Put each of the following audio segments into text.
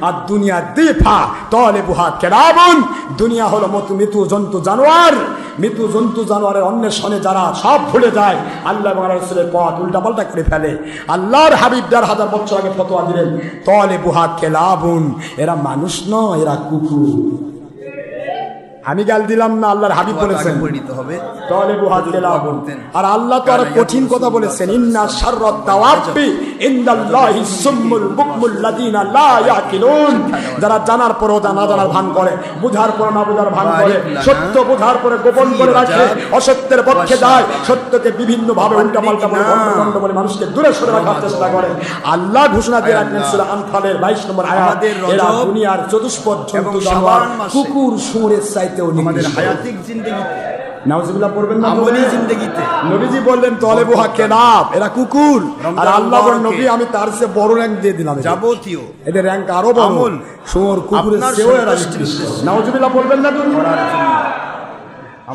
আর দুনিয়া দিফা তালিবুহা কেরাবুন, দুনিয়া হলো মৃত্যু জন্তু জানোয়ার। মৃত্যু জন্তু জানোয়ারের অন্বেষণে যারা সব ভুলে যায়, আল্লাহ এবং রাসূলের পথ উল্টাপাল্টা করে ফেলে। আল্লাহর হাবিব ১,৫০০ বছর আগে ফতোয়া দিলেন তালিবুহা কেলাবুন, এরা মানুষ নয়, এরা কুকুর। আমি গাল দিলাম না, আল্লাহর হাবিব বলেছেন তালিবুহা কেলাবুন। আর আল্লাহ তো আর কঠিন কথা বলেছেন, ইন্না শাররাত দাওয়াবি ইনদাল্লাহি সুম্মুল বুকমুল লাযিনা লা ইয়াকিলুন, যারা জানার পরও না জানার ভান করে, বুঝার পর না বুঝার ভান করে, সত্য বুঝার পরে গোপন করে রাখে, অসত্যের পক্ষে যায়, সত্যকে বিভিন্ন ভাবে উল্টাপাল্টা বলে ভণ্ড বলে মানুষকে দূরে সরে রাখার চেষ্টা করে। আল্লাহ ঘোষণা দিয়ে রাখলেন সূরা আনফালের ২২ নম্বর আয়াত, এরা দুনিয়ার চতুষ্পদ জন্তু জানোয়ার, কুকুর শুঁড়ের চাইতেও আমাদের হায়াতিক জিন্দেগিতে, নাউজুবিল্লাহ পড়বেন না, আমলি জিন্দেগিতে নবীজি বললেন তালিবুহা কেলাব, এরা কুকুর। আর আল্লাহর নবী আমি তার চেয়ে বড় র‍্যাঙ্ক দিয়ে দিলাম, যাবতীয় এদের র‍্যাঙ্ক আরো বড়, শুয়োর কুকুরের চেয়েও এরা নাউজুবিল্লাহ পড়বেন না।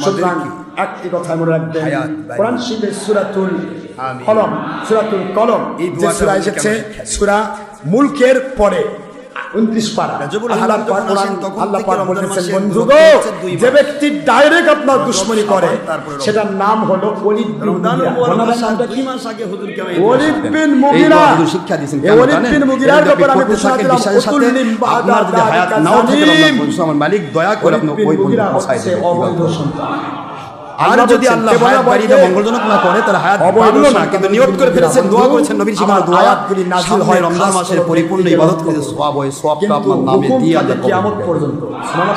সুতরাং একটি কথা মনে রাখবেন, কোরআন শরীফের সূরাতুল কলম, সূরাতুল কলম যে সূরা এসেছে, সূরা মুলকের পরে 29 পারা, আল্লাহ পাক বলেছেন, বন্ধুগো যে ব্যক্তি ডাইরেক্ট আপনার দুশমনি করে সেটার নাম হলো ওলীদ বিন মুগীরা। শিক্ষা দিয়েছেন ওলীদ বিন মুগীরার ব্যাপারে আমি ঘোষণা দিলাম, উতুল্লিম বাদা যালিকা জালিম, আমার মালিক দয়া করে আপনি ওই বন্ধু পৌঁছায় দেন। অবৈধ সন্তান আর যদি আল্লাহ হায়াত বাড়িয়ে দেয়, মঙ্গলজনক না করে, তার হায়াত বাড়লো না, কিন্তু নিয়ত করে ফেলেছেন, দোয়া করেছেন, নবীর শিখানো দোয়া, আয়াতগুলি নাযিল হয় রমজান মাসের পরিপূর্ণ ইবাদত করে সওয়াব হয়, সওয়াবটা আপনার নামে দিয়ে আল্লাহ কিয়ামত পর্যন্ত।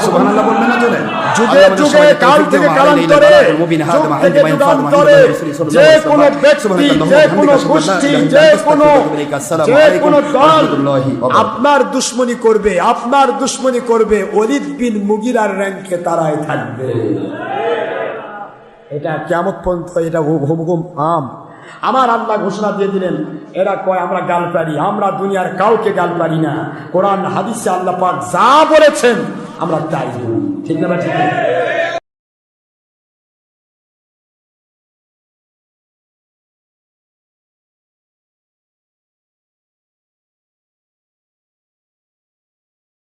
সুবহানাল্লাহ বলবেন না চলে, যুগে যুগে কাল থেকে কালান্তরে, যে কোনো ব্যক্তি, যে কোনো গোষ্ঠী, যে কোনো দল আপনার দুশমনি করবে, আপনার দুশমনি করবে, ওলীদ বিন মুগীরার র‍্যাঙ্কে তারাই থাকবে। এটা কিয়ামত পর্যন্ত এটা হুকুম আম। আমার আল্লাহ ঘোষণা দিয়ে দিলেন, এরা কয় আমরা গাল পারি, আমরা দুনিয়ার কাউকে গাল পারি না, কোরআন হাদিসে আল্লাহ পাক যা বলেছেন আমরা তাই, ঠিক না? ঠিক।